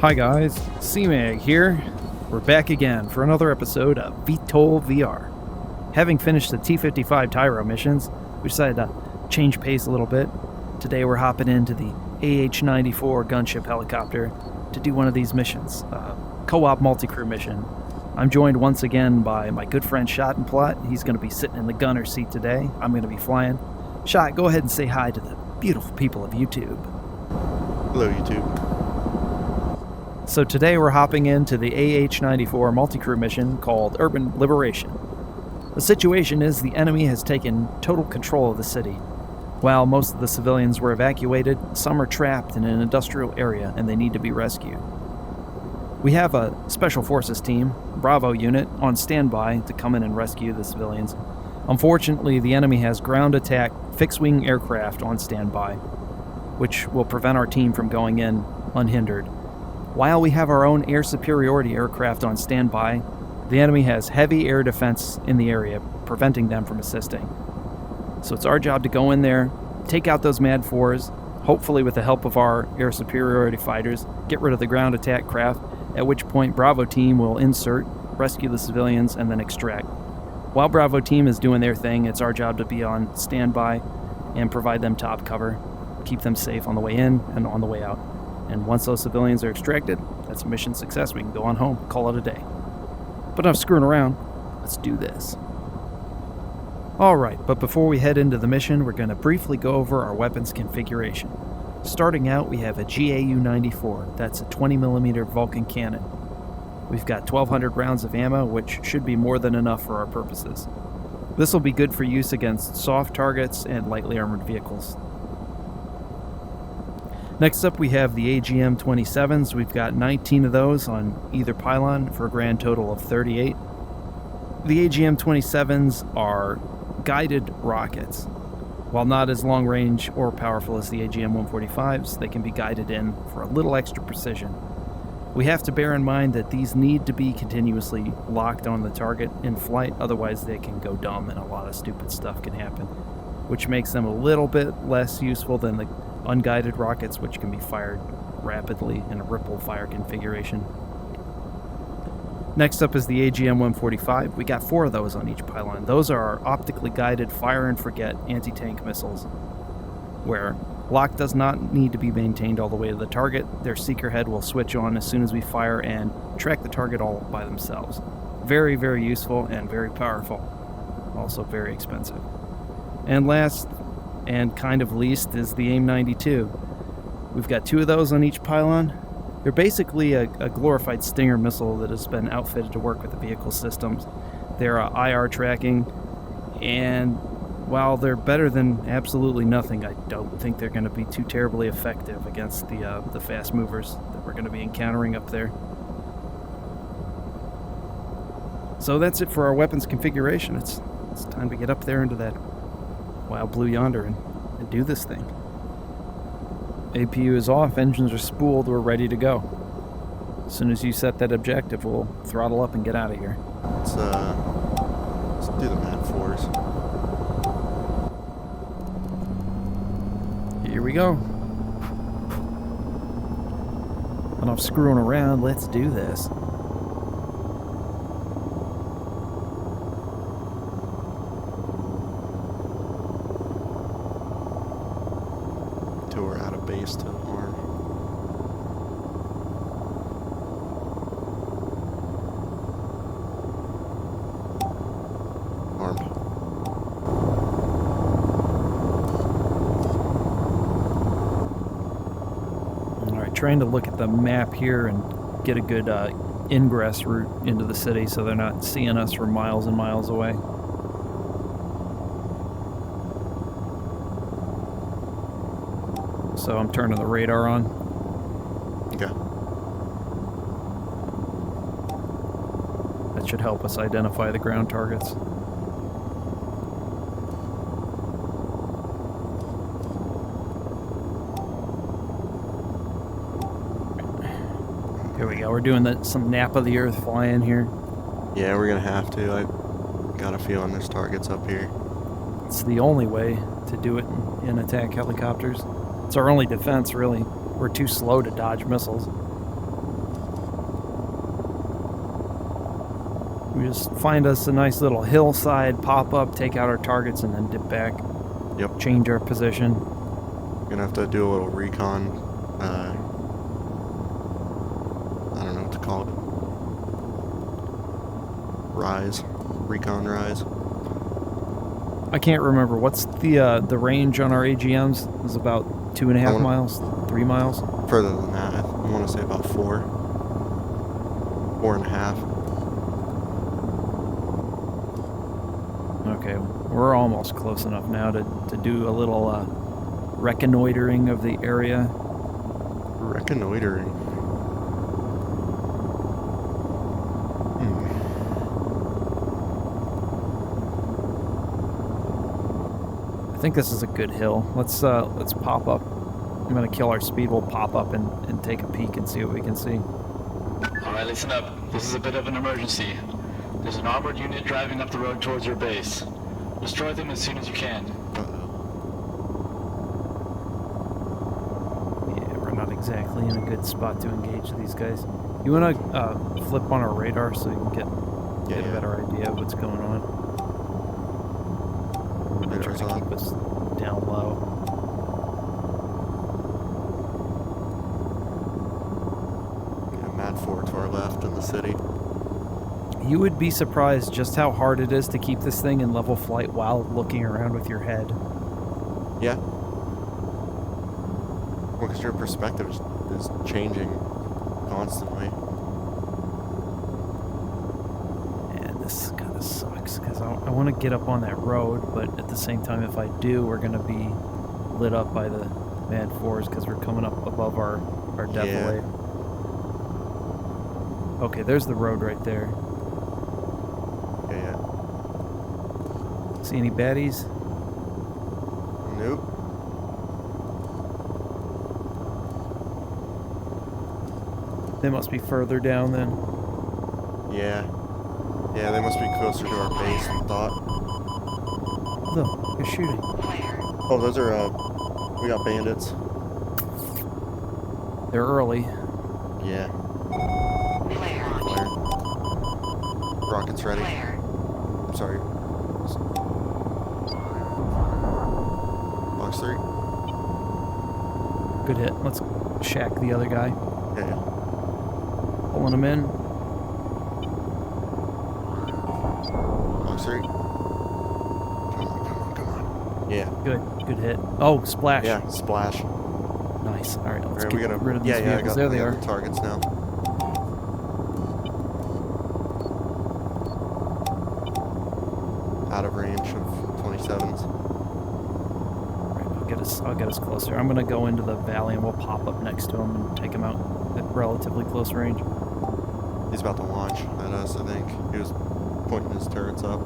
Hi guys, C-Mag here. We're back again for another episode of VTOL VR. Having finished the T-55 Tyro missions, we decided to change pace a little bit. Today we're hopping into the AH-94 gunship helicopter to do one of these missions, a co-op multi-crew mission. I'm joined once again by my good friend Shot and Plot. He's going to be sitting in the gunner seat today. I'm going to be flying. Shot, go ahead and say hi to the beautiful people of YouTube. Hello, YouTube. So today we're hopping into the AH-94 multi-crew mission called Urban Liberation. The situation is the enemy has taken total control of the city. While most of the civilians were evacuated, some are trapped in an industrial area and they need to be rescued. We have a Special Forces team, Bravo unit, on standby to come in and rescue the civilians. Unfortunately, the enemy has ground attack fixed-wing aircraft on standby, which will prevent our team from going in unhindered. While we have our own air superiority aircraft on standby, the enemy has heavy air defense in the area, preventing them from assisting. So it's our job to go in there, take out those Mad 4s, hopefully with the help of our air superiority fighters, get rid of the ground attack craft, at which point Bravo team will insert, rescue the civilians, and then extract. While Bravo team is doing their thing, it's our job to be on standby and provide them top cover, keep them safe on the way in and on the way out. And once those civilians are extracted, that's a mission success. We can go on home, call it a day. But enough screwing around. Let's do this. Alright, but before we head into the mission, we're going to briefly go over our weapons configuration. Starting out, we have a GAU-94. That's a 20mm Vulcan cannon. We've got 1,200 rounds of ammo, which should be more than enough for our purposes. This will be good for use against soft targets and lightly armored vehicles. Next up, we have the AGM-27s. We've got 19 of those on either pylon for a grand total of 38. The AGM-27s are guided rockets. While not as long range or powerful as the AGM-145s, they can be guided in for a little extra precision. We have to bear in mind that these need to be continuously locked on the target in flight, otherwise they can go dumb and a lot of stupid stuff can happen, which makes them a little bit less useful than the unguided rockets, which can be fired rapidly in a ripple fire configuration. Next up is the AGM-145. We got 4 of those on each pylon. Those are our optically guided fire-and-forget anti-tank missiles, where lock does not need to be maintained all the way to the target. Their seeker head will switch on as soon as we fire and track the target all by themselves. Very, very useful and very powerful. Also very expensive. And last, and kind of least, is the AIM-92. We've got 2 of those on each pylon. They're basically a glorified Stinger missile that has been outfitted to work with the vehicle systems. They're IR tracking, and while they're better than absolutely nothing, I don't think they're going to be too terribly effective against the fast movers that we're going to be encountering up there. So that's it for our weapons configuration. It's time to get up there into that wild blue yonder and do this thing. APU is off, engines are spooled, we're ready to go. As soon as you set that objective, we'll throttle up and get out of here. Let's do the Mad 4s. Here we go. Enough screwing around, let's do this. We're out of base to arm. Armed. Alright, trying to look at the map here and get a good ingress route into the city so they're not seeing us from miles and miles away. So I'm turning the radar on. Okay. That should help us identify the ground targets. Here we go. We're doing some nap of the earth flying here. Yeah, we're gonna have to. I got a feeling there's targets up here. It's the only way to do it in attack helicopters. It's our only defense, really. We're too slow to dodge missiles. We just find us a nice little hillside, pop up, take out our targets, and then dip back. Yep. Change our position. Gonna have to do a little recon. I don't know what to call it. Recon rise. I can't remember. What's the range on our AGMs? It's about 2.5 miles, 3 miles? Further than that. I want to say about 4. 4.5. Okay, we're almost close enough now to do a little reconnoitering of the area. Reconnoitering. I think this is a good hill. Let's pop up. I'm gonna kill our speed. We'll pop up and take a peek and see what we can see. Alright, listen up. This is a bit of an emergency. There's an armored unit driving up the road towards your base. Destroy them as soon as you can. Yeah, we're not exactly in a good spot to engage these guys. You wanna flip on our radar so you can get a better idea of what's going on? I'm gonna try to keep us down low. Mad Fort to our left in the city. You would be surprised just how hard it is to keep this thing in level flight while looking around with your head. Yeah. Well, because your perspective is changing constantly. And this kind of sucks because I want to get up on that road, but at the same time, if I do, we're going to be lit up by the Mad Fours because we're coming up above our defilade. Yeah. Okay, there's the road right there. Yeah. See any baddies? Nope. They must be further down then. Yeah. Yeah, they must be closer to our base than thought. Look, they're shooting. Oh, those are, we got bandits. They're early. Yeah. Flare. Rockets ready. I'm sorry. Box 3. Good hit. Let's shack the other guy. Yeah. Pulling him in. Box 3. Come on. Yeah. Good hit. Oh, splash. Yeah, splash. Nice. All right, let's Alright, get rid of these vehicles. There they are. The targets now. Out of range of 27s. Right, I'll get us closer. I'm gonna go into the valley and we'll pop up next to him and take him out at relatively close range. He's about to launch at us, I think. He was pointing his turrets up.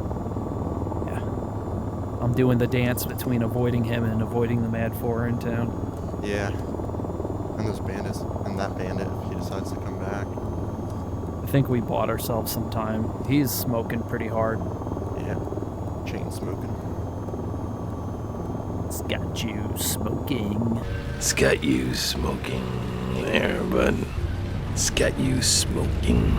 Yeah. I'm doing the dance between avoiding him and avoiding the Mad Four in town. Yeah. And those bandits, and that bandit, if he decides to come back. I think we bought ourselves some time. He's smoking pretty hard. Yeah. Chain smoking. It's got you smoking. It's got you smoking there, bud. It's got you smoking.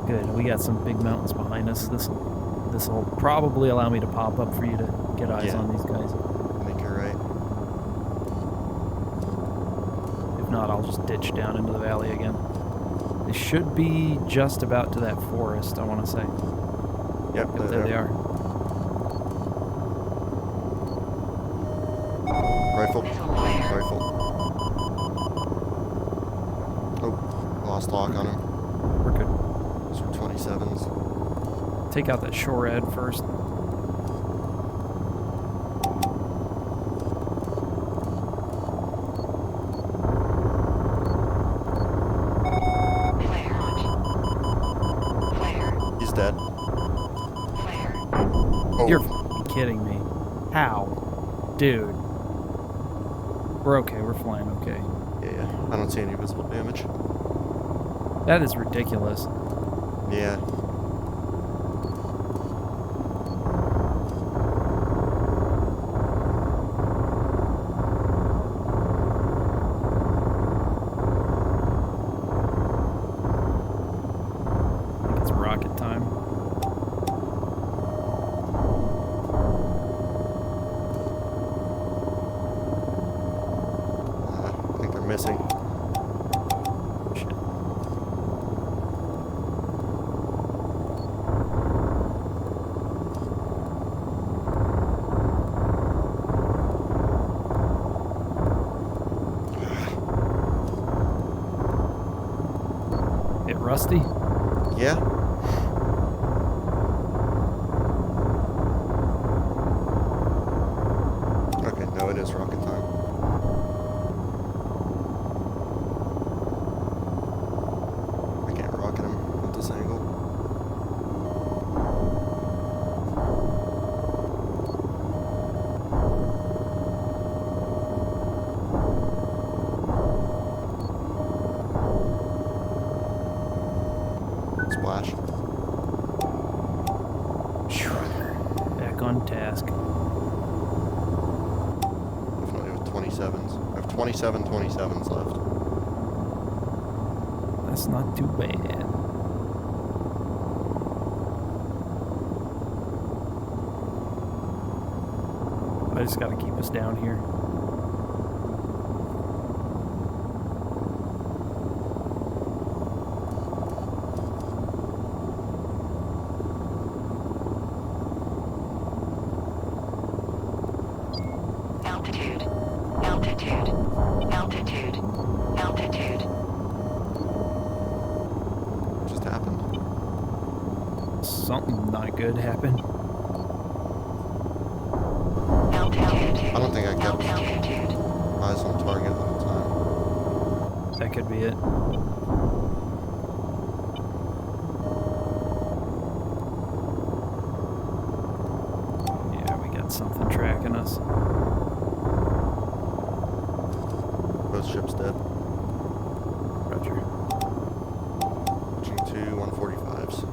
Good. We got some big mountains behind us. This will probably allow me to pop up for you to get eyes on these guys. I think you're right. If not, I'll just ditch down into the valley again. They should be just about to that forest, I want to say. Yep, There they are. Rifle. Oh, lost lock on him. We're good. Those are 27s. Take out that shore ed first. He's dead. Oh. You're f***ing kidding me. How? Dude. We're okay. We're flying okay. Yeah. I don't see any visible damage. That is ridiculous. Yeah. missing. Shit. It rusty? Yeah. Okay, no, it is rocket time. I can't rocket him at this angle. Splash. Back on task. Definitely with 27s. I have 27 27s left. That's not too bad. I just gotta keep us down here. Altitude, altitude, altitude, altitude. What just happened? Something not good happened. Altitude. I don't think I kept Altitude. eyes on target the whole time. That could be it. Yeah, we got something tracking us. Both ships dead. Roger. Watching two 145s.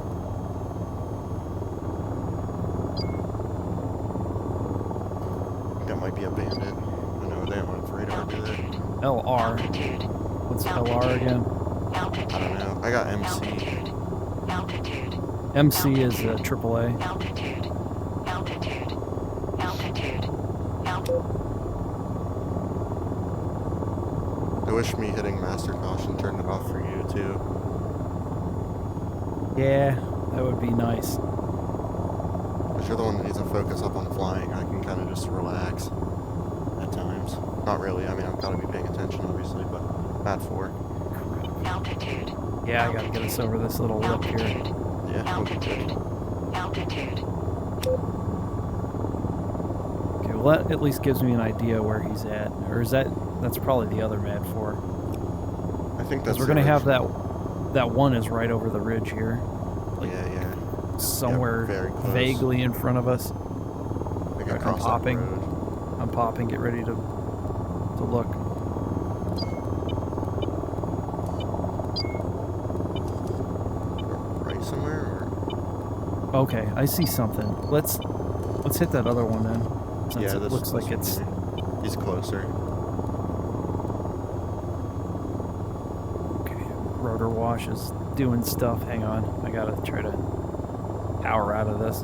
That might be a bandit. I know they don't have radar, do they? LR. Altitude. What's LR again? Altitude. I don't know. I got MC. Altitude. Altitude. MC is AAA. Altitude. Altitude. Altitude. Altitude. I wish me hitting master caution turned it off for you too. Yeah, that would be nice. Because you're the one that needs to focus up on flying. I can kind of just relax at times. Not really. I mean, I've got to be paying attention, obviously, but Mat 4. Altitude. Yeah, I gotta get us over this little lip here. Altitude. Yeah, we'll be good. Altitude. Altitude. Okay, well that at least gives me an idea where he's at. Or is that's probably the other Mad 4. I think Because that's we're the gonna have original. that one is right over the ridge here. Yeah. Somewhere very close. vaguely in front of us. I gotta I'm cross that popping. road. I'm popping, get ready to look. Right somewhere, or Okay, I see something. Let's hit that other one then. Since yeah, it this looks like one it's here. He's closer. okay. Rotor wash is doing stuff. Hang on. I gotta try to power out of this.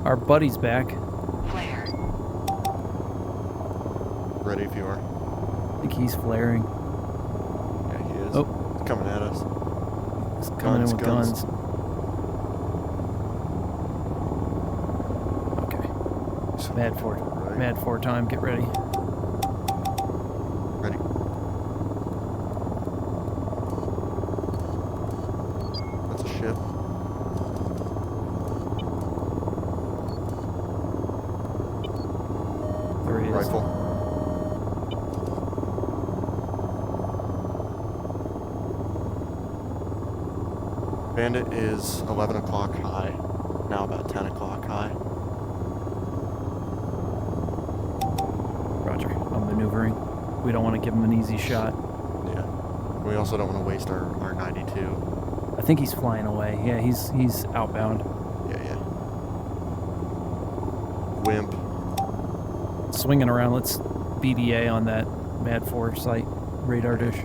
Our buddy's back. Flare. Ready if you are. I think he's flaring. Yeah, he is. Oh. He's coming at us. He's coming in with guns. Okay. Mad 4. Right. Mad 4 time. Get ready. Ready. That's a ship. There he is. Rifle. Bandit is 11 o'clock high. Now about 10 o'clock high. Roger. I'm maneuvering. We don't want to give him an easy shot. Yeah. We also don't want to waste our 92. I think he's flying away. Yeah, he's outbound. Yeah. Wimp. Swinging around. Let's BDA on that Mad 4 site radar dish.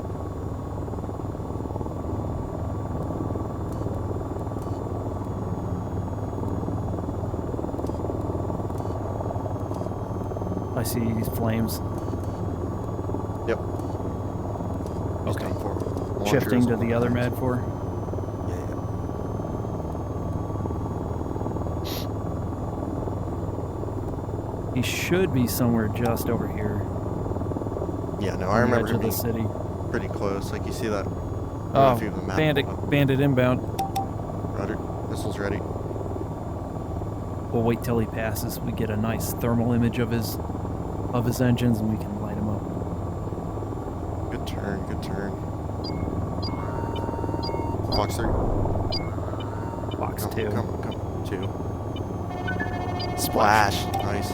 I see these flames. Yep. He's Okay. done for. Launcher Shifting is to on the other right. Mad 4. Yeah, He should be somewhere just over here. yeah. No, on I the remember edge him of the being city. pretty close. Like you see that. I don't know Oh, if you have the map bandit, pulled up. bandit inbound. Roger. Missiles ready. We'll wait till he passes. We get a nice thermal image of his engines, and we can light him up. Good turn. Good turn. Fox 3. Box Come, 2. come, come. 2. Splash. Nice.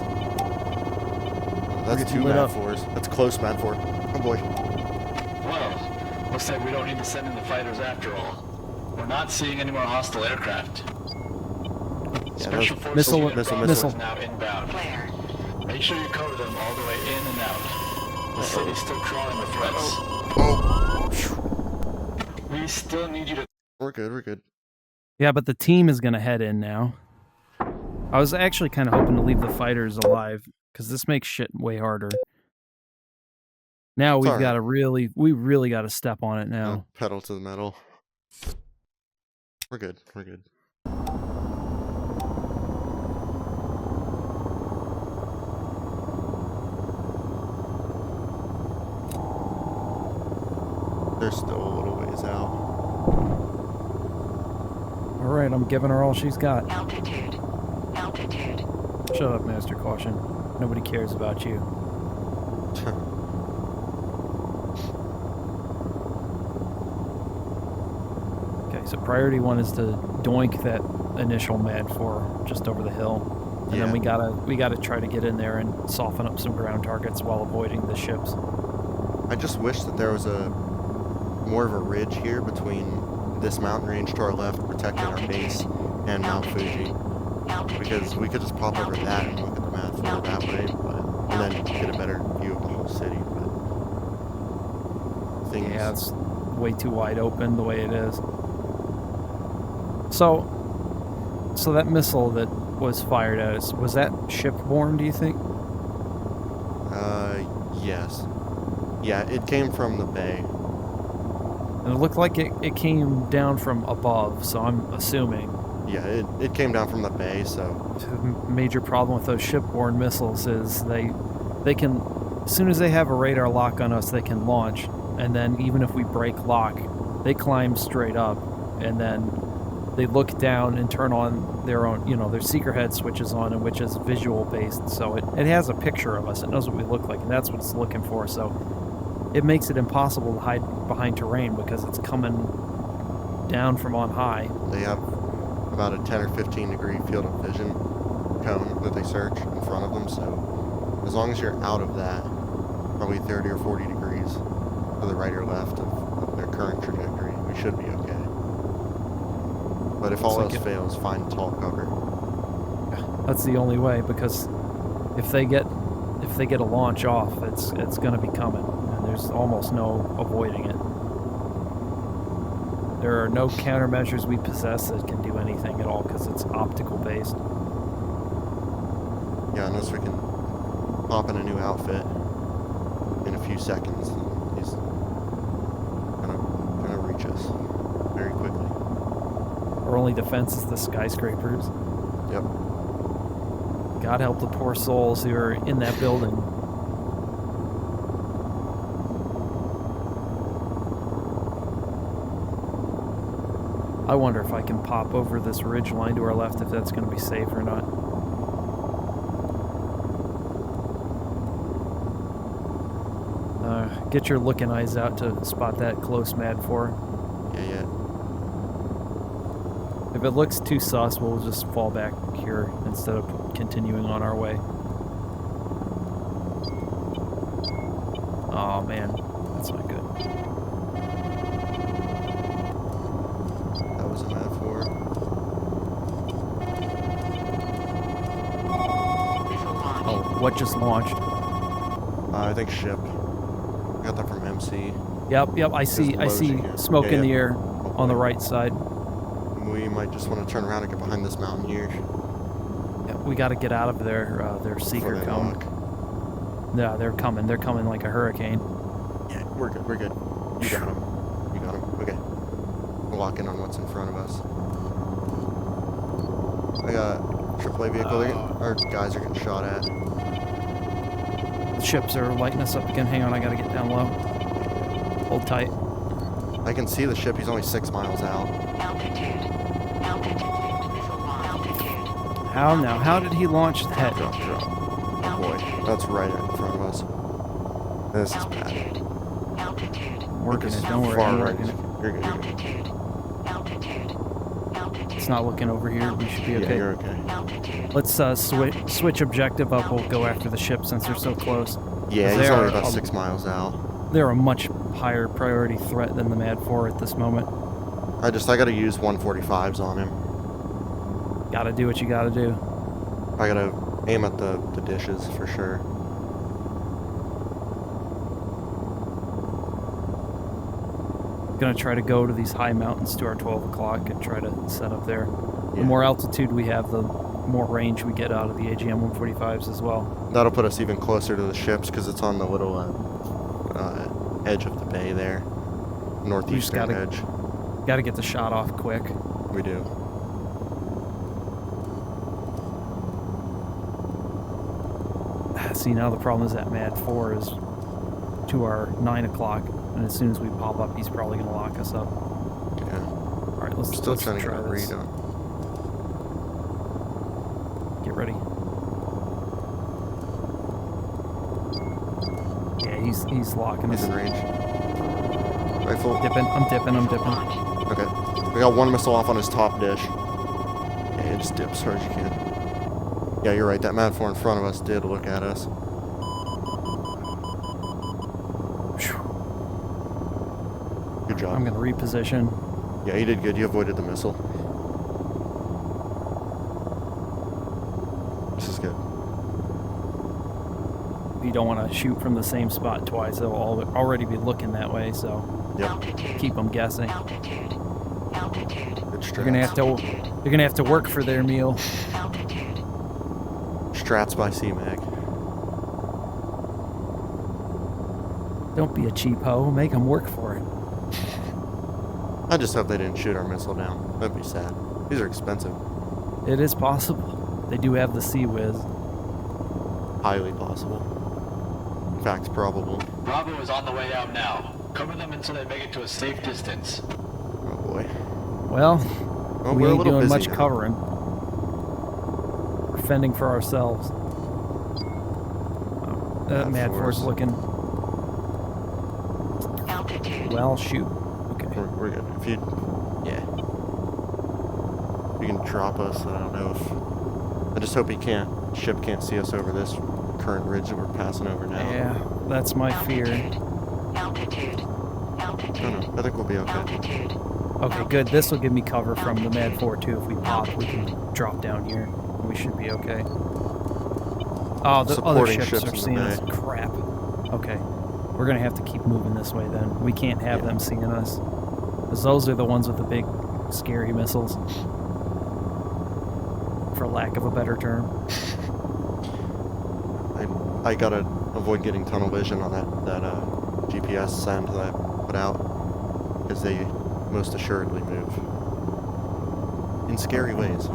That's Get 2 lit Mad up. 4s. That's close Mad 4. Oh boy. Well, looks like we don't need to send in the fighters after all. We're not seeing any more hostile aircraft. Special Forces Missile- Unit missile- Bravo missile. is now inbound. Flare. Make sure you cover them all the way in and out. The city's still crawling with threats. Oh. We still need you to... We're good. We're good. Yeah, but the team is going to head in now. I was actually kind of hoping to leave the fighters alive, because this makes shit way harder. Now we've Sorry. got to we really got to step on it now. Pedal to the metal. We're good. We're good. They're still a little ways out. All right, I'm giving her all she's got. Altitude. Altitude. Shut up, Master Caution. Nobody cares about you. Okay, so priority 1 is to doink that initial Mad 4 just over the hill. And then we gotta try to get in there and soften up some ground targets while avoiding the ships. I just wish that there was more of a ridge here between this mountain range to our left, protecting our base, and Mount Fuji. Because we could just pop over that and look at the map for that way, and then get a better view of the whole city. But things. Yeah, it's way too wide open the way it is. So that missile that was fired at us, was that ship-borne, do you think? Yes. Yeah, it came from the bay. And it looked like it came down from above, so I'm assuming. Yeah, it came down from the bay, so... The major problem with those ship-borne missiles is they can, as soon as they have a radar lock on us, they can launch, and then even if we break lock, they climb straight up, and then they look down and turn on their own, their seeker head switches on, and which is visual based, so it has a picture of us, it knows what we look like, and that's what it's looking for, so it makes it impossible to hide behind terrain because it's coming down from on high. They have about a 10 or 15 degree field of vision cone that they search in front of them, so as long as you're out of that, probably 30 or 40 degrees to the right or left of their current trajectory, we should be okay. But if all else fails, find tall cover. That's the only way, because if they get a launch off, it's going to be coming, and there's almost no avoiding it. There are no countermeasures we possess that can do anything at all because it's optical based. Yeah, unless we can pop in a new outfit in a few seconds, he's gonna reach us very quickly. Our only defense is the skyscrapers. Yep. God help the poor souls who are in that building. I wonder if I can pop over this ridge line to our left, if that's going to be safe or not. Get your looking eyes out to spot that close Mad 4. Yeah. If it looks too sus, we'll just fall back here instead of continuing on our way. Oh man, that's not good. That was a Mad 4. Missile launch. Oh, what just launched? I think ship. I got that from MC. Yep, I see smoke in the air on the right side. We might just want to turn around and get behind this mountain here. Yeah, we got to get out of their seeker Before they cone. lock. Yeah, they're coming like a hurricane. we're good. We're good. You got him. You got him. Okay. We'll lock in on what's in front of us. I got AAA vehicle. Our guys are getting shot at. The ships are lighting us up again. Hang on, I gotta get down low. Hold tight. I can see the ship. He's only 6 miles out. Altitude. Altitude. Missile launch. Altitude. How now? How did he launch that? Drop. Oh boy, that's right in front of us. This is bad. Altitude. Altitude. I'm working It's it. Don't worry. far I'm right. working it. You're good. You're good. Altitude. Altitude. Altitude. It's not looking over here. We should be okay. Yeah, you're okay. Altitude. Let's switch objective up. We'll go after the ship since they're so close. Yeah, They he's only are about a- 6 miles out. They're a much higher priority threat than the Mad 4 at this moment. I gotta use 145s on him. Gotta do what you gotta do. I gotta aim at the dishes for sure. Gonna try to go to these high mountains to our 12 o'clock and try to set up there. The Yeah. more altitude we have, the more range we get out of the AGM 145s as well. That'll put us even closer to the ships because it's on the little edge of the bay there. Northeastern gotta- edge. Gotta get the shot off quick. We do. See, now the problem is that Mad 4 is to our 9 o'clock, and as soon as we pop up, he's probably gonna lock us up. Yeah. Alright, let's Still trying to try get a this. read on. Get ready. Yeah, he's locking He's us. in range. Rifle. I'm dipping. Launch. Okay. We got one missile off on his top dish. Yeah, just dip as hard as you can. Yeah, you're right. That Mad 4 in front of us did look at us. Good job. I'm gonna reposition. Yeah, you did good. You avoided the missile. This is good. You don't want to shoot from the same spot twice. They'll already be looking that way, so Yep. Altitude. keep them guessing. Altitude. Altitude. Good strats. You're gonna have to work for their meal. Altitude. Strats by CMAG. Don't be a cheap hoe. Make them work for it. I just hope they didn't shoot our missile down. That'd be sad. These are expensive. It is possible. They do have the Sea Whiz. Highly possible. In fact, probable. Bravo is on the way out now. Cover them until they make it to a safe distance. Oh boy. Well, Well, we we're a ain't little doing busy much now. covering. We're fending for ourselves. That Mad Force. Force looking. Altitude. Well, shoot. Okay. We're good. If you, yeah. If you can drop us, I don't know if. I just hope ship can't see us over this current ridge that we're passing over now. Yeah, that's my fear. Altitude. I Altitude. don't know. I think we'll be okay. Altitude. Okay, good. This will give me cover from the Mad 4 too. If we pop, we can drop down here. We should be okay. Oh, the other Supporting ships ships are in the seeing us. bay. Crap. Okay. We're going to have to keep moving this way then. We can't have Yeah. them seeing us. Because those are the ones with the big, scary missiles. For lack of a better term. I gotta avoid getting tunnel vision on that GPS send that I put out, because they most assuredly move in scary ways.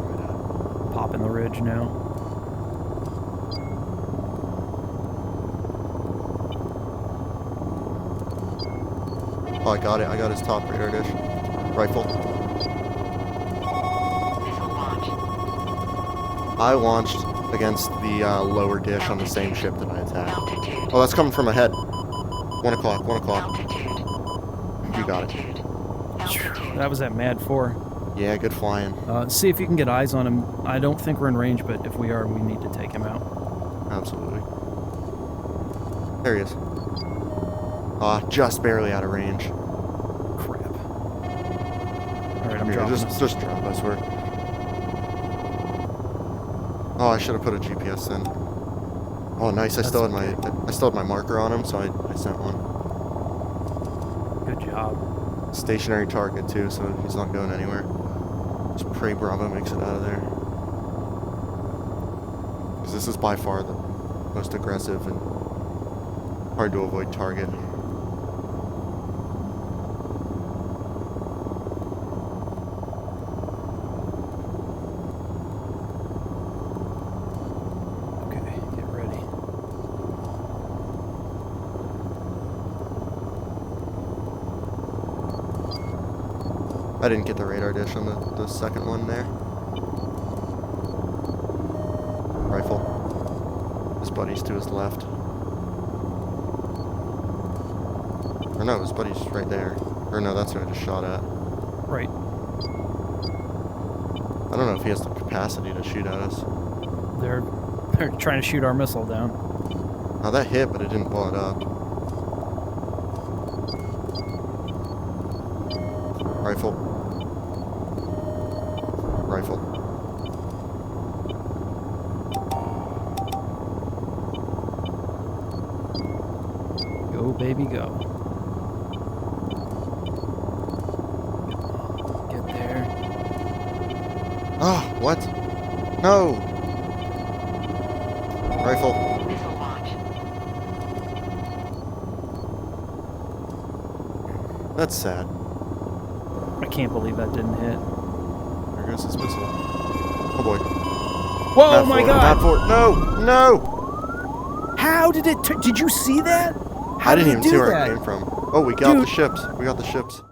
Popping the ridge now. Oh, I got it. I got his top radar dish. Rifle. Missile launch. I launched against the lower dish on the same ship that I attacked. Altitude. Oh, that's coming from ahead. 1 o'clock. 1 o'clock. Altitude. You got it. Altitude. That was that Mad 4. Yeah, good flying. See if you can get eyes on him. I don't think we're in range, but if we are, we need to take him out. Absolutely. There he is. Just barely out of range. Crap. Alright, I'm Here, dropping us. just drop, I swear. Oh, I should have put a GPS in. Oh, nice. I still had my marker on him, so I sent one. Good job. Stationary target too, so he's not going anywhere. Just pray Bravo makes it out of there. Because this is by far the most aggressive and hard to avoid target. I didn't get the radar dish on the second one there. Rifle. His buddy's to his left. Or no, his buddy's right there. Or no, that's who I just shot at. Right. I don't know if he has the capacity to shoot at us. They're trying to shoot our missile down. Oh, that hit, but it didn't blow it up. Rifle. Rifle. Go, baby, go. Get there. Oh, what? No! Rifle. Missile launch. That's sad. I can't believe that didn't hit. There goes his missile. Oh boy. Whoa, Mad my forward, God! mad forward. No! No! How did it? Did you see that? How I did didn't it even see do where that? it came from. Oh, we got the Dude. ships. We got the ships.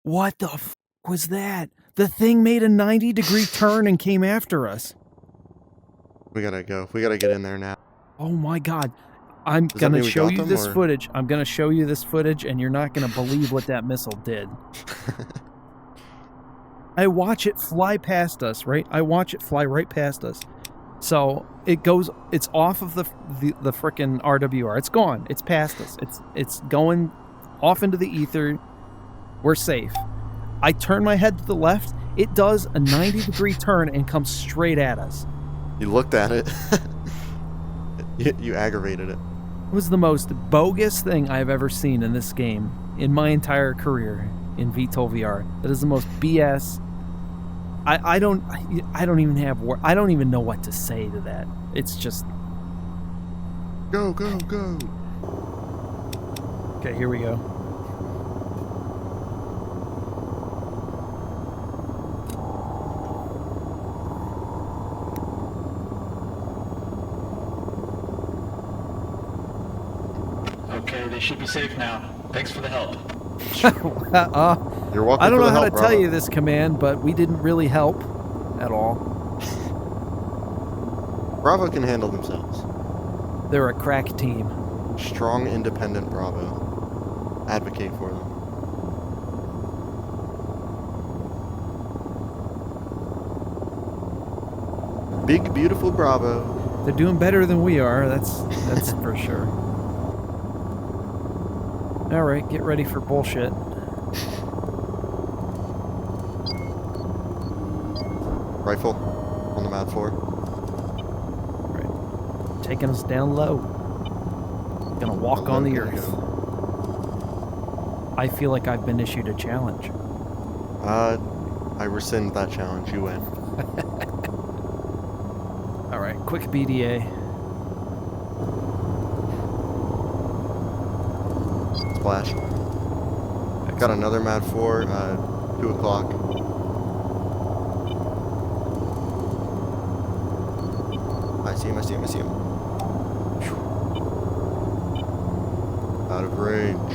What the f was that? The thing made a 90-degree turn and came after us. We gotta go. We gotta get in there now. Oh my God. I'm Does that gonna mean we show got you them, this or- footage. I'm gonna show you this footage, and you're not gonna believe what that missile did. I watch it fly past us, right? I watch it fly right past us. So it's off of the frickin' RWR. It's gone. It's past us. It's going off into the ether. We're safe. I turn my head to the left. It does a 90-degree turn and comes straight at us. You looked at it. You aggravated it. It was the most bogus thing I've ever seen in this game in my entire career in VTOL VR. That is the most BS. I don't even have I don't even know what to say to that. It's just Go, go, go. okay. Here we go. Okay, they should be safe now. Thanks for the help. You're welcome. I don't for know the how help, to tell Bravo. you this, Command, but we didn't really help at all. Bravo can handle themselves. They're a crack team. Strong, independent Bravo. Advocate for them. Big, beautiful Bravo. They're doing better than we are. That's for sure. All right, get ready for bullshit. Rifle on the map floor. Right, taking us down low. Gonna walk on the earth. I feel like I've been issued a challenge. I rescind that challenge. You win. All right, quick BDA. Splash. Got another Mad 4, 2 o'clock. I see him, I see him, I see him. Out of range.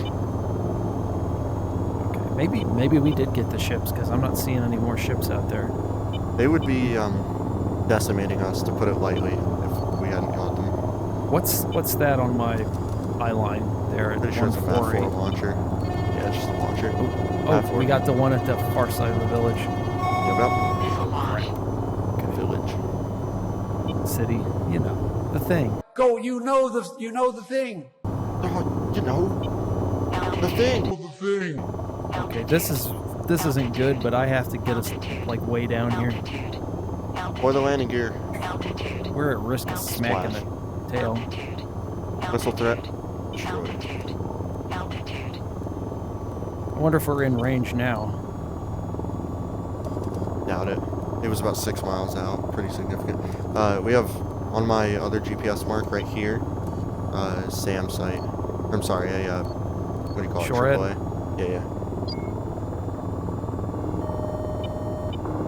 Okay, maybe we did get the ships because I'm not seeing any more ships out there. They would be decimating us, to put it lightly, if we hadn't got them. What's that on my eye line there at Pretty sure it's a Mad 4 148? launcher. Yeah, it's just a launcher. Oh, Mad 4. we got the one at the far side of the village. Yep. Missile launch. Village. City, you know, the thing. Go, you know the thing. Oh, you know, the thing. The thing. Okay, this isn't good, but I have to get us like way down here. Altitude. Or the landing gear. Altitude. We're at risk of smacking the tail. Altitude. Missile threat. Destroyed. Altitude. Altitude. I wonder if we're in range now. Doubt it. It was about 6 miles out. Pretty significant. We have on my other GPS mark right here, SAM site. I'm sorry, what do you call Shorehead? it? AAA. Yeah.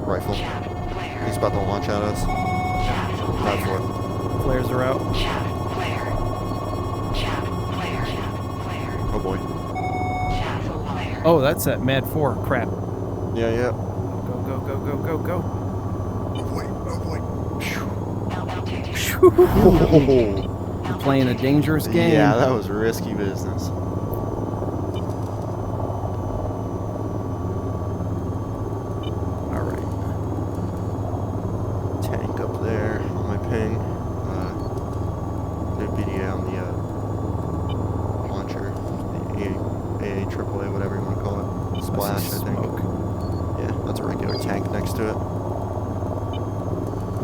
Rifle. Chaff flare. He's about to launch at us. Chaff Mad flare. 4. Flares are out. Chaff flare. Chaff flare. Chaff flare. Oh boy. Chaff flare. Oh, that's that Mad 4 crap. Yeah, yeah. Go, go, go, go, go, go. Oh boy, oh boy. Altitude. You're playing a dangerous game. Yeah, that was risky business. All right. Tank up there on my ping. The BDA on the launcher, the AA, AAA, whatever you want to call it. Splash, I think. Smoke. Yeah, that's a regular tank next to it.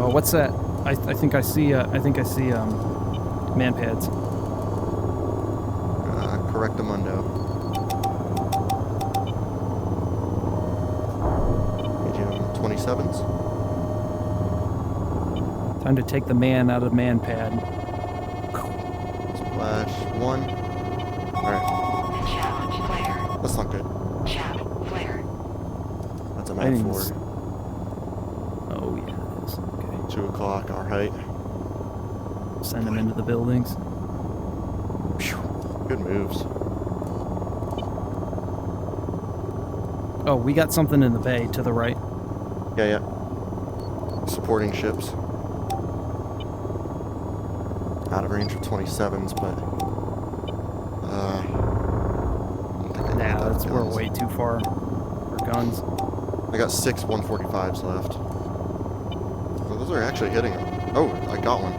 Oh, what's that? I think I see. Man pads. Correctamundo. Medium 27s. Time to take the man out of man pad. Splash 1. Alright, Challenge flare. that's not good. Chap flare. That's a I Mad didn't 4. s- Oh yeah, it is. Okay. 2 o'clock, our height. Send them into the buildings. Good moves. Oh, we got something in the bay to the right. Yeah, yeah. Supporting ships. Out of range of 27s, but I don't think I can Nah, get those we're guns. way too far for guns. I got 6 145s left. Well, those are actually hitting them. Oh, I got one.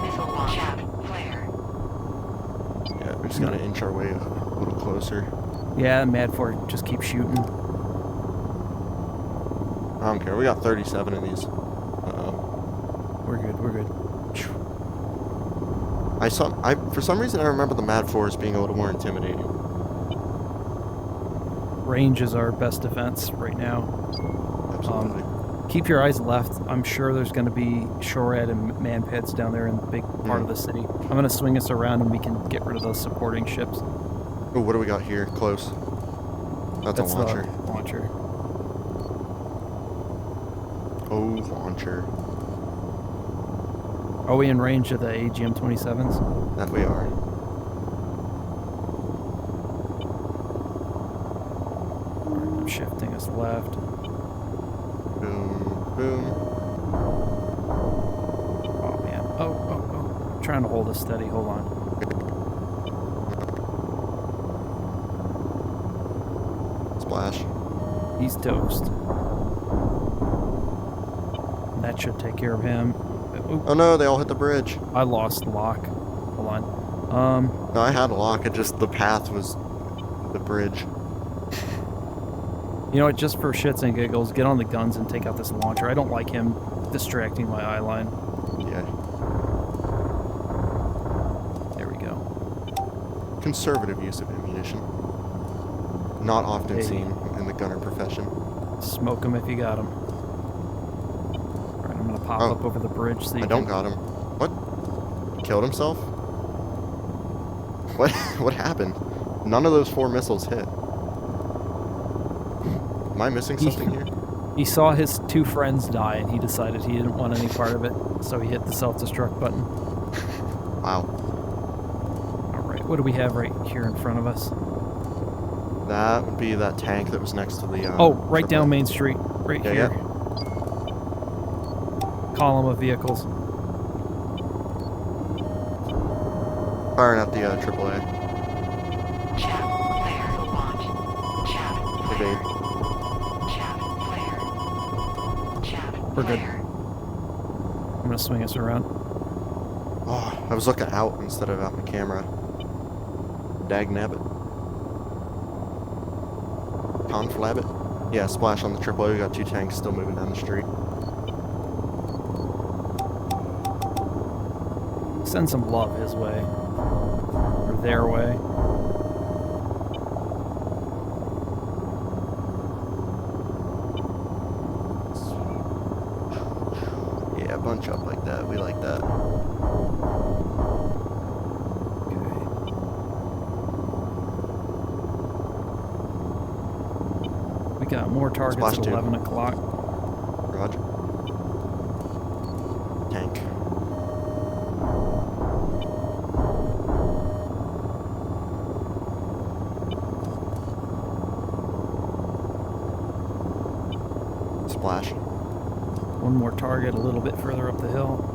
Missile launch. Chap flare. Yeah, we just gotta inch our way a little closer. Yeah, Mad 4, just keep shooting. I don't care. We got 37 of these. Uh-oh. We're good, we're good. For some reason, I remember the Mad 4 as being a little more intimidating. Range is our best defense right now. Absolutely. Keep your eyes left. I'm sure there's going to be shorehand and man pads down there in the big part of the city. I'm going to swing us around and we can get rid of those supporting ships. Oh, what do we got here? Close. That's a launcher. The launcher. Oh, launcher. Are we in range of the AGM-27s? That we are. I'm shifting us left. Boom, boom. Oh, man. Oh. I'm trying to hold us steady. Hold on. Splash. He's toast. That should take care of him. Oop, Oh no, they all hit the bridge. I lost lock. Hold on. No, I had a lock. It just, the path was the bridge. You know what? Just for shits and giggles, get on the guns and take out this launcher. I don't like him distracting my eye line. Yeah. There we go. Conservative use of ammunition. Not often Hey. seen in the gunner profession. Smoke him if you got him. Alright, I'm gonna pop Oh. up over the bridge so you I don't can... got him. What? He killed himself? What? What happened? None of those 4 missiles hit. Am I missing something here? He saw his 2 friends die and he decided he didn't want any part of it, so he hit the self-destruct button. Wow. Alright, what do we have right here in front of us? That would be that tank that was next to the. Oh, right triple- down Main Street. Right Yeah, here. yeah. Column of vehicles. Firing at the AAA. Chap flare. Launch. Chap flare. Evade. Chap flare. Chap We're good. flare. I'm gonna swing us around. Oh, I was looking out instead of out my camera. Dag nabbit. Conflabbit. Yeah, splash on the AAA. We got 2 tanks still moving down the street. Send some love his way. Or their way. Yeah, bunch up like that. We like that. Okay. We got more targets Splash at two. 11 o'clock. Roger. Tank. Splash. One more target a little bit further up the hill.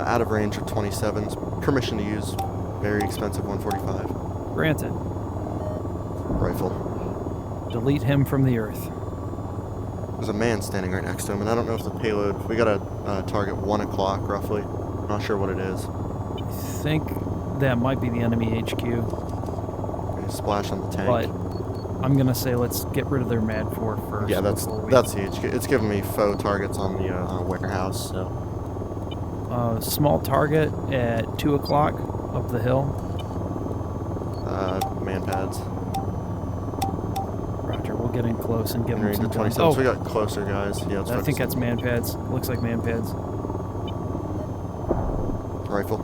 Out of range of 27s. Permission to use very expensive 145 Granted. rifle. Delete him from the earth. There's a man standing right next to him, and I don't know if the payload... We got a target 1 o'clock, roughly. Not sure what it is. I think that might be the enemy HQ. Okay, splash on the tank. But I'm going to say let's get rid of their Mad 4 first. Yeah, that's before we- the HQ. It's giving me faux targets on the warehouse, so... Small target at 2 o'clock up the hill. Man pads. Roger, we'll get in close and give In them range some of guns. 27, Oh, so we got closer, guys. Yeah, let's I think focus that's man pads. Looks like man pads. on rifle.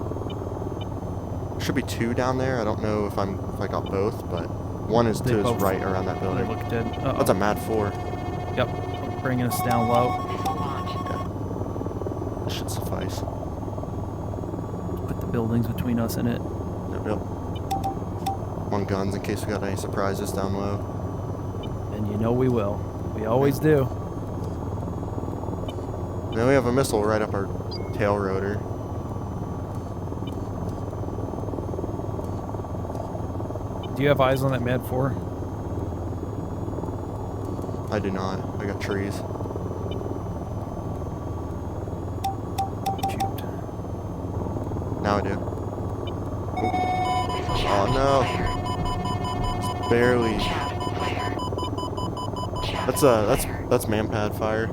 Should be 2 down there. I don't know if I got both, but one is They to his both- right around that They building. look dead. Uh-oh. That's a Mad 4. Yep, bringing us down low. Missile launch. That should suffice. Put the buildings between us and it. Yep. On guns in case we got any surprises down low. And you know we will. We always do. Now we have a missile right up our tail rotor. Do you have eyes on that Mad 4? I do not. I got trees. Shoot. Now I do. Missile Oh challenge no. flare. Barely. Challenge flare. That's Challenge flare. that's manpad fire.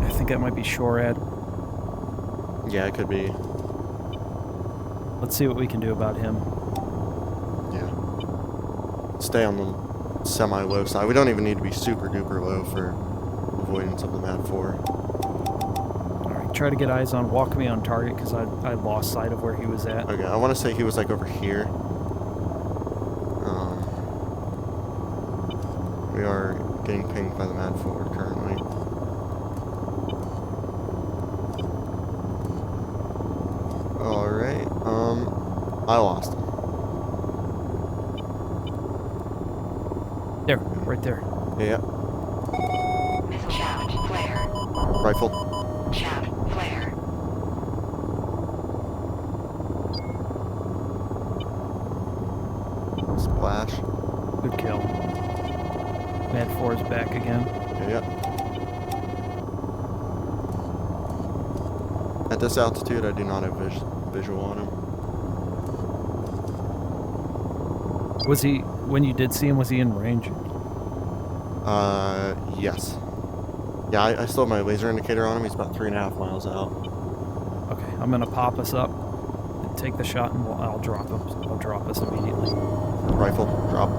I think that might be SHORAD. Yeah, it could be. Let's see what we can do about him. Yeah. Stay on the semi-low side. We don't even need to be super duper low for avoidance of the Mad 4. Alright, try to get eyes on Walk Me on target because I lost sight of where he was at. Okay, I want to say he was like over here. We are getting pinged by the Mad 4 currently. Alright, I lost him. There, right there. Yeah, Missile challenge flare. rifle. Challenge flare. Splash. Good kill. Mad 4 is back again. Yeah. At this altitude, I do not have visual on him. Was he, when you did see him, was he in range? Yes. Yeah, I still have my laser indicator on him. He's about 3.5 miles out. Okay, I'm gonna pop us up, and take the shot, and I'll drop him. I'll drop us immediately. Rifle, drop.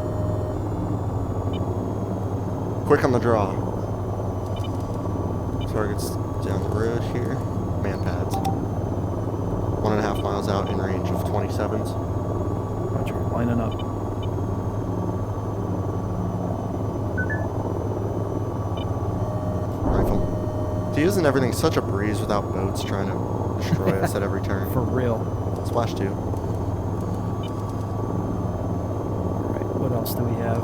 Quick on the draw. Target's down the road here. Man pads. 1.5 miles out in range of 27s. Roger, lining up. Rifle. See, isn't everything such a breeze without boats trying to destroy us at every turn? For real. Splash 2. Alright, what else do we have?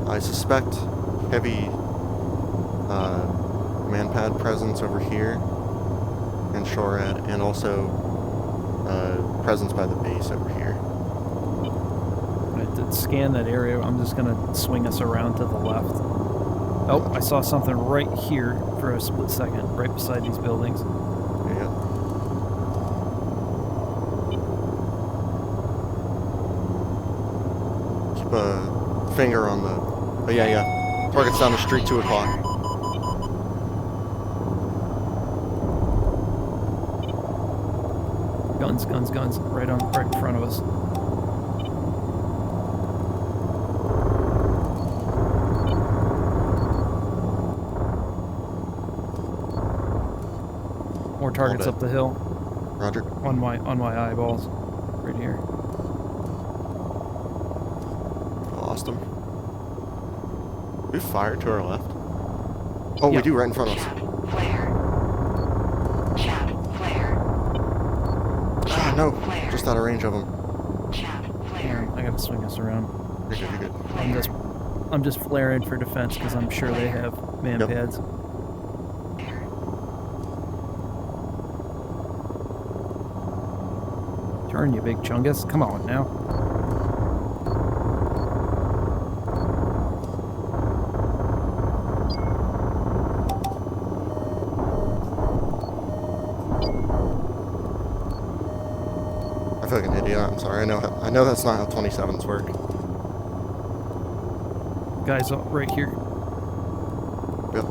I suspect heavy manpad presence over here in SHORAD, and also presence by the base over here. I did scan that area. I'm just gonna swing us around to the left. Oh, I saw something right here for a split second, right beside these buildings. Yeah. Keep a finger on the... Oh, yeah. Target's down the street, 2 o'clock. Guns, right in front of us. More targets dead. up the hill Roger. on my eyeballs, right here. Lost him. We fired to our left. Oh, Yeah. we do right in front of us. Challenge flare. Challenge flare. Ah, no. Flare. Just out of range of him. Challenge Hang flare. on, I gotta swing us around. You're good. I'm just I'm just flaring for defense because I'm sure they have man Yep. pads. Turn, you big chungus. Come on now. I feel like an idiot. I'm sorry. I know that's not how 27s work. Guys right here. Yep.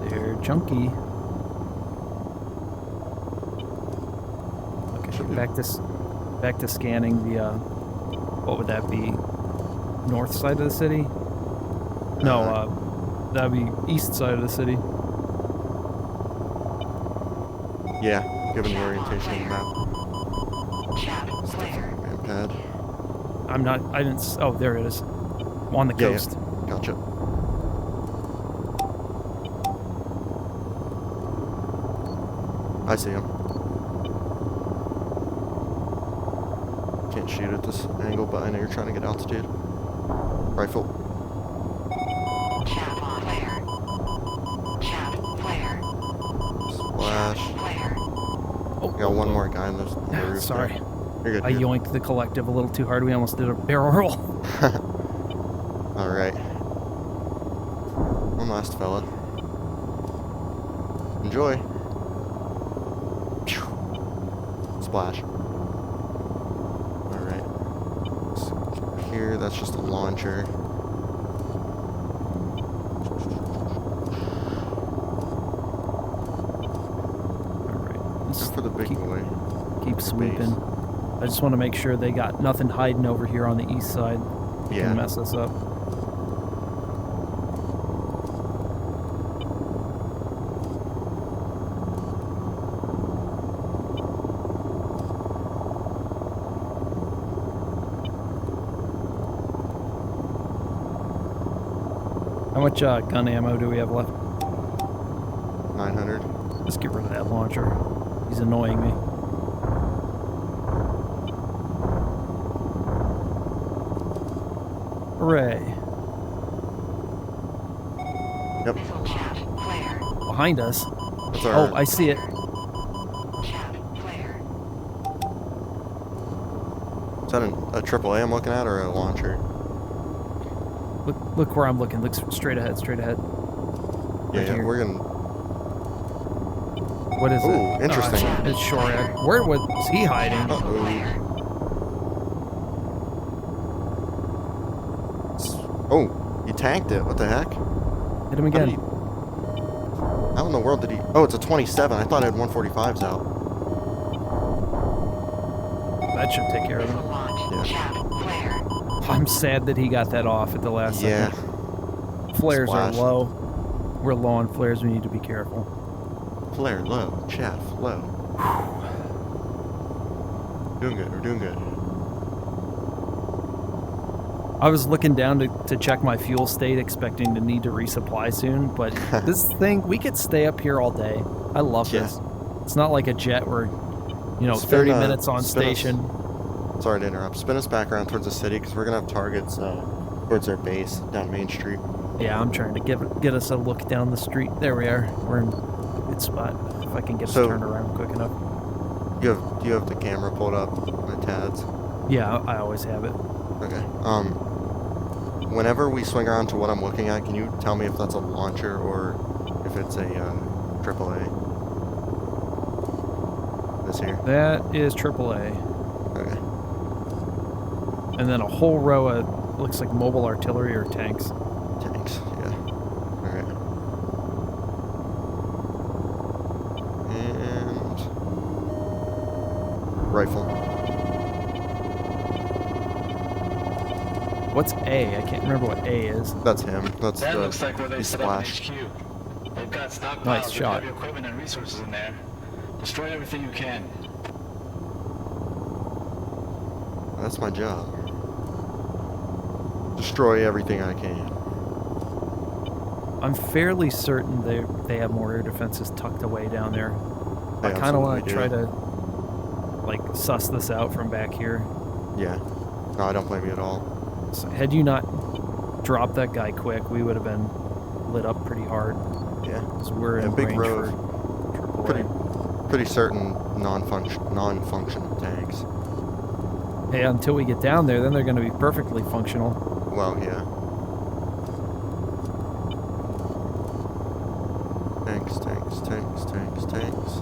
They're chunky. Okay, back to scanning the what would that be? North side of the city? No, that'd be east side of the city. Yeah, given the orientation of the map. Chat flare. Man pad. I didn't, oh, there it is. I'm on the Yeah, coast. yeah. Gotcha. I see him. Can't shoot at this angle, but I know you're trying to get altitude. Rifle. Chat flare. Chat flare. Splash. Flare. Oh, Got one more guy in the roof. sorry. There. You're good. I you're yoinked the collective a little too hard. We almost did a barrel roll. good. All right. One last fella. Enjoy. Phew. Splash. All right. So here, that's just a launcher. Alright. Let's Go for the big boy. keep sweeping. I just want to make sure they got nothing hiding over here on the east side. That Yeah. can mess us up. How much gun ammo do we have left? 900. Let's get rid of that launcher. He's annoying me. Hooray. Yep. Missile chat flare. Behind us. That's our. Oh, I see it. Chat flare. Is that a AAA I'm looking at or a launcher? Look where I'm looking. Look straight ahead, straight ahead. Yeah, Right yeah. here. We're gonna. What is Ooh, it? interesting. Oh, it's Shorad. Where was he hiding? Uh-oh. Oh, he tanked it. What the heck? Hit him How did again. he- How in the world did he? Oh, it's a 27. I thought it had 145s out. That should take care of Missile him. launch. Yeah. Chat flare. I'm sad that he got that off at the last Yeah. second. Flares Splash. are low. We're low on flares. We need to be careful. Flare low. Chat low. Doing good. We're doing good. I was looking down to check my fuel state, expecting to need to resupply soon, but this thing, we could stay up here all day. I love Yeah. this. It's not like a jet where, Spin, 30 minutes on spin us- station. Sorry to interrupt. Spin us back around towards the city because we're gonna have targets towards our base down Main Street. Yeah, I'm trying to get us a look down the street. There we are. We're in a good spot. If I can get us So- turned around quick enough. Do you have the camera pulled up? My TADS. Yeah, I always have it. Okay. Whenever we swing around to what I'm looking at, can you tell me if that's a launcher or if it's a AAA? This here. That is AAA. Okay. And then a whole row of, looks like mobile artillery or tanks. Tanks. Yeah. All right. And rifle. What's A? I can't remember what A is. That's him. That's That the. looks like where they he set up an splashed. HQ. They've got stockpiles Nice of shot. heavy equipment and resources in there. Destroy everything you can. That's my job. Destroy everything I can. I'm fairly certain they have more air defenses tucked away down there. They I kind of want absolutely to do. try to like suss this out from back here. Yeah. No, I don't blame you at all. So had you not dropped that guy quick, we would have been lit up pretty hard. Yeah. Because we're Yeah, in big range road. for Pretty, AAA. pretty certain non-functional tanks. Hey, until we get down there, then they're going to be perfectly functional. Well, yeah. Tanks, tanks, tanks, tanks, tanks.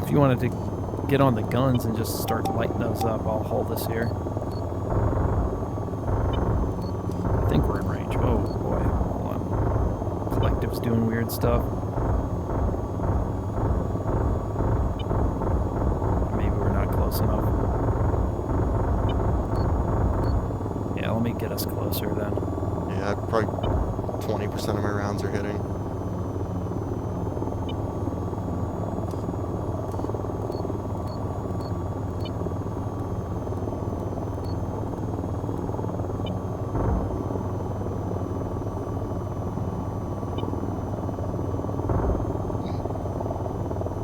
If you wanted to get on the guns and just start lighting those up, I'll hold this here. I think we're in range. Oh boy, hold on. Collective's doing weird stuff. Maybe we're not close enough. Yeah, let me get us closer then. Yeah, probably 20% of my rounds are hitting.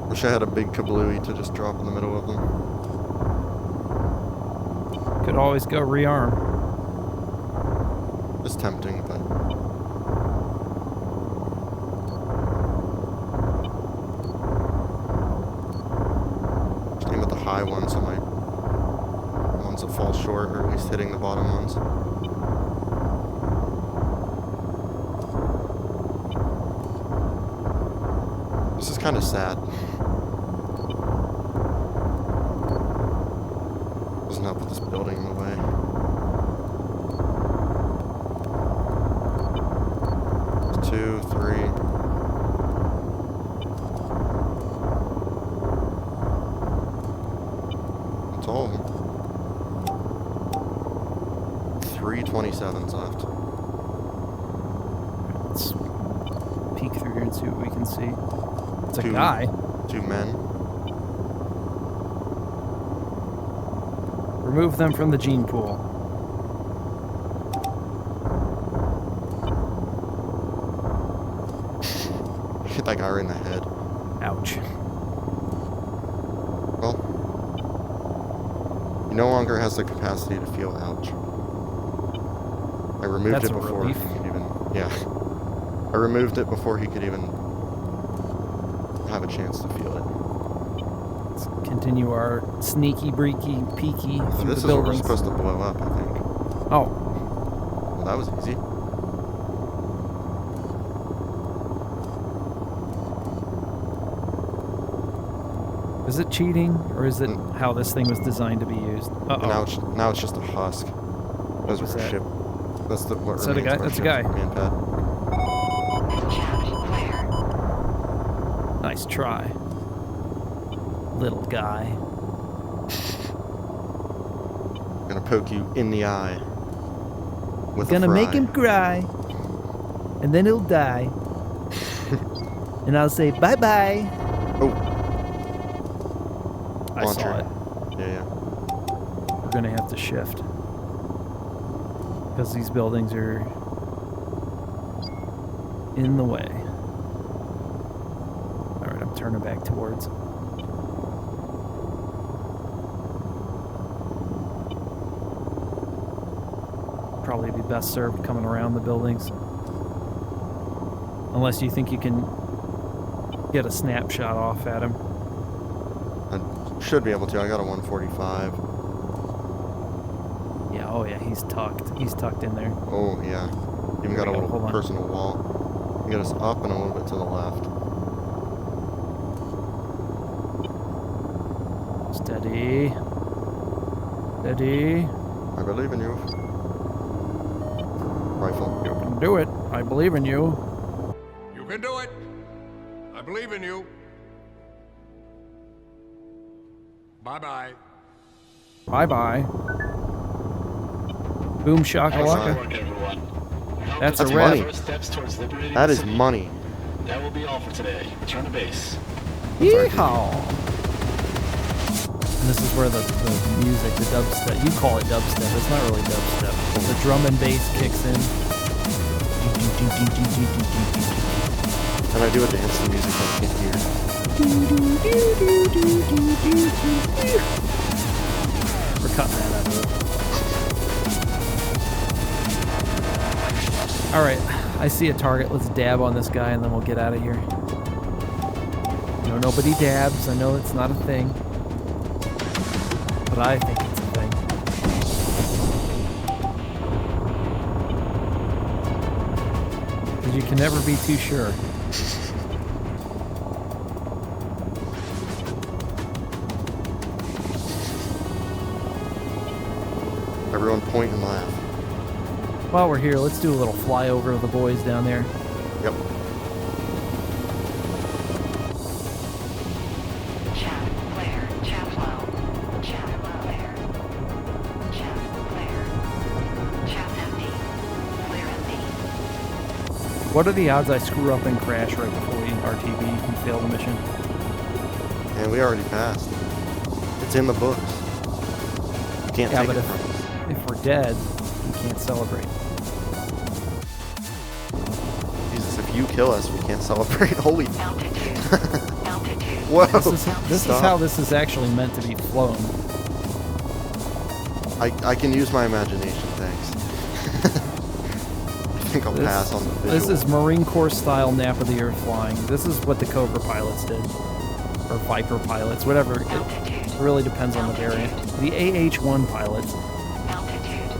Wish I had a big kablooey to just drop in the middle of them. Could always go rearm. It's tempting, but just aim at the high ones, so my ones that fall short are at least hitting the bottom ones. This is kind of sad. Doesn't help with this building in the way. There's 2, 3. That's all of them. 3 27s left. Let's peek through here and see what we can see. It's a Two. guy. 2 men. Remove them from the gene pool. Hit that guy right in the head. Ouch. Well, he no longer has the capacity to feel ouch. I removed That's it a before relief. he could even. Yeah. I removed it before he could even have a chance to feel it. Let's continue our sneaky, breaky, peeky So through this the is what we're buildings. supposed to blow up, I think. Oh, Well, that was easy. is it cheating or is it how this thing was designed to be used? And Uh-oh. now it's just a husk. Those What's were that? ship. That's the what Is that a remains guy? of our That's a ship guy. command pad. Shaft flare. Nice try. Little guy. Gonna poke you in the eye. With Gonna a fry. make him cry. And then he'll die. And I'll say bye-bye. Oh, I saw launcher. it. Yeah. We're gonna have to shift. Because these buildings are in the way. Alright, I'm turning back towards. Probably be best served coming around the buildings. Unless you think you can get a snapshot off at him. I should be able to. I got a 145. Yeah, oh yeah, he's tucked. He's tucked in there. Oh, yeah. Even got a we go, little hold on. personal wall. Get us up and a little bit to the left. Steady. Steady. I believe in you. Rifle. You can do it. I believe in you. You can do it. I believe in you. Bye-bye. Bye-bye. Boom Excellent shakalaka. work, everyone. Help That's us a take wrap. the first steps towards liberating That the is city. money. That will be all for today. Return to base. Yeehaw! And this is where the music, the dubstep, you call it dubstep, it's not really dubstep. The drum and bass kicks in. And I do it to instant music that I can't hear. We're cutting that out of it. Alright, I see a target. Let's dab on this guy and then we'll get out of here. No, nobody dabs. I know it's not a thing. But I think it's a thing. Because you can never be too sure. Everyone point and laugh. While we're here, let's do a little flyover of the boys down there. Yep. Chat clear. Chat flow. Chat clear. Chat clear. Chat empty. Clear empty. What are the odds I screw up and crash right before we RTV and fail the mission? And we already passed. It's in the books. You can't Yeah, take but it from us. if we're dead, we can't celebrate. Jesus, if you kill us, we can't celebrate. Holy. Altitude. Altitude. Whoa. This is how this is actually meant to be flown. I can use my imagination, thanks. I think I'll pass on the visual. This is Marine Corps style nap of the earth flying. This is what the Cobra pilots did. Or Viper pilots, whatever. It really depends on the variant. The AH-1 pilots, Altitude.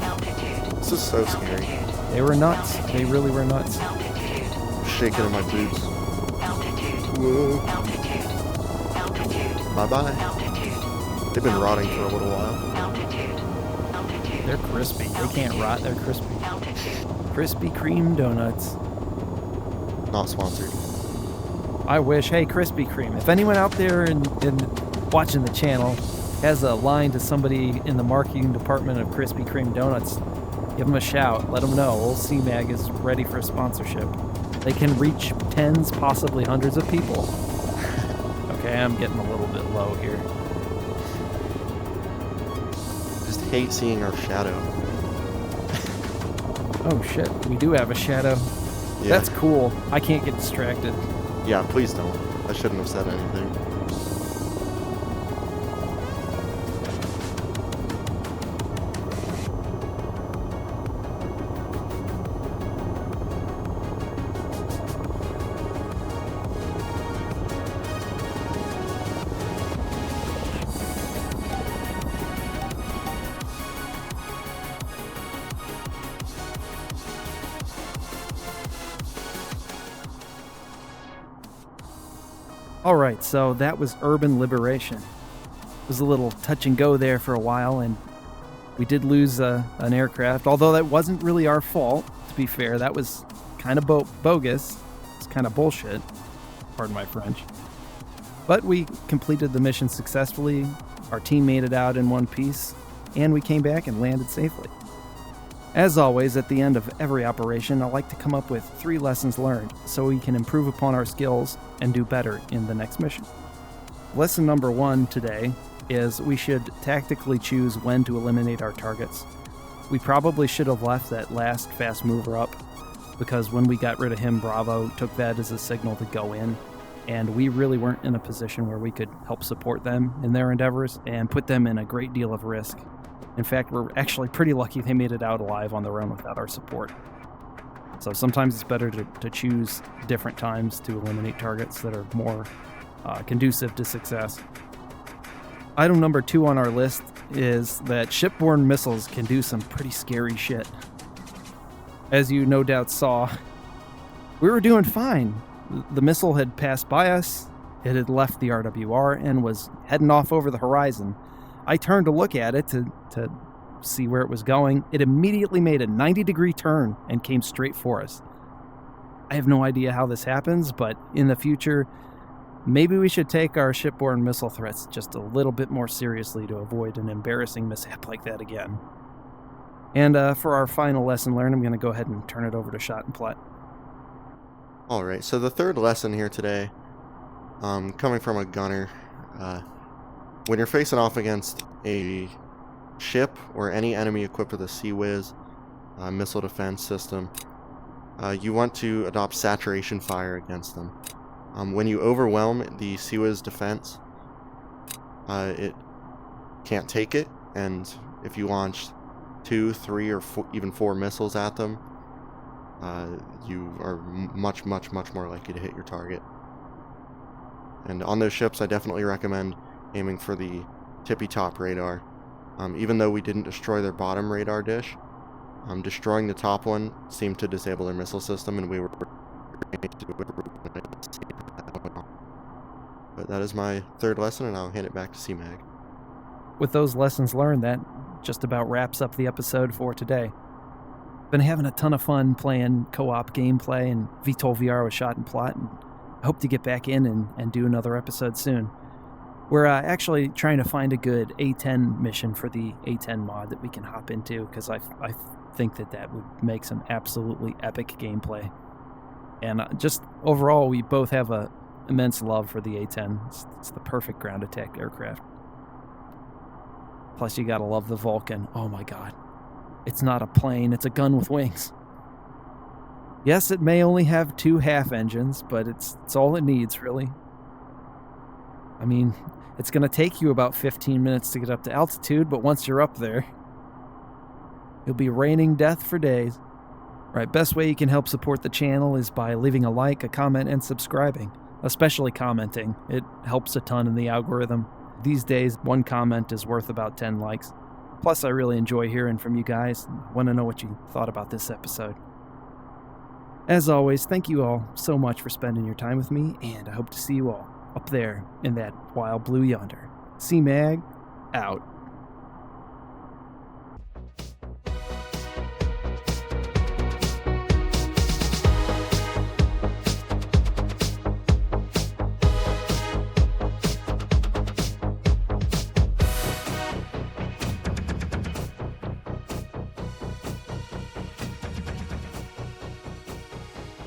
Altitude. This is so scary. they were nuts. They really were nuts. Altitude. I'm shaking in my boots. Altitude. Whoa. Altitude. Altitude. Bye-bye. Altitude. They've been rotting for a little while. Altitude. Altitude. They're crispy. They can't rot. They're crispy. Altitude. Krispy Kreme donuts. Not sponsored. I wish. Hey, Krispy Kreme. If anyone out there in watching the channel has a line to somebody in the marketing department of Krispy Kreme donuts, give them a shout. Let them know. Old CMAG is ready for a sponsorship. They can reach tens, possibly hundreds of people. Okay, I'm getting a little bit low here. Just hate seeing our shadow. Oh shit, we do have a shadow. Yeah. That's cool. I can't get distracted. Yeah, please don't. I shouldn't have said anything. Alright, so that was urban liberation. It was a little touch and go there for a while, and we did lose an aircraft, although that wasn't really our fault, to be fair. That was kind of bogus. It's kind of bullshit. Pardon my French. But we completed the mission successfully, our team made it out in one piece, and we came back and landed safely. As always, at the end of every operation, I like to come up with 3 lessons learned so we can improve upon our skills and do better in the next mission. Lesson number 1 today is we should tactically choose when to eliminate our targets. We probably should have left that last fast mover up, because when we got rid of him, Bravo took that as a signal to go in, and we really weren't in a position where we could help support them in their endeavors and put them in a great deal of risk. In fact, we're actually pretty lucky they made it out alive on their own without our support. So sometimes it's better to choose different times to eliminate targets that are more conducive to success. Item number 2 on our list is that ship-borne missiles can do some pretty scary shit. As you no doubt saw, we were doing fine. The missile had passed by us, it had left the RWR, and was heading off over the horizon. I turned to look at it to see where it was going. It immediately made a 90-degree turn and came straight for us. I have no idea how this happens, but in the future, maybe we should take our shipborne missile threats just a little bit more seriously to avoid an embarrassing mishap like that again. And for our final lesson learned, I'm going to go ahead and turn it over to Shot and Platt. Alright, so the third lesson here today, coming from a gunner, when you're facing off against a ship or any enemy equipped with a Sea Whiz missile defense system, you want to adopt saturation fire against them. When you overwhelm the Siwa's defense, it can't take it, and if you launch 2, 3, or even 4 missiles at them, you are much more likely to hit your target. And on those ships, I definitely recommend aiming for the tippy-top radar. Even though we didn't destroy their bottom radar dish, destroying the top one seemed to disable their missile system, and we were able to do it. But that is my third lesson, and I'll hand it back to CMAG. With those lessons learned, that just about wraps up the episode for today. Been having a ton of fun playing co-op gameplay and VTOL VR with Shot and Plot, and I hope to get back in and do another episode soon. We're actually trying to find a good A10 mission for the A10 mod that we can hop into, because I think that would make some absolutely epic gameplay. And just overall, we both have a immense love for the A10. It's the perfect ground attack aircraft. Plus, you gotta love the Vulcan. Oh my god. It's not a plane, it's a gun with wings. Yes, it may only have 2 half engines, but it's all it needs, really. I mean, it's gonna take you about 15 minutes to get up to altitude, but once you're up there, you'll be raining death for days. Right, best way you can help support the channel is by leaving a like, a comment, and subscribing. Especially commenting. It helps a ton in the algorithm. These days, 1 comment is worth about 10 likes. Plus, I really enjoy hearing from you guys. I want to know what you thought about this episode. As always, thank you all so much for spending your time with me, and I hope to see you all up there in that wild blue yonder. CMAG, out.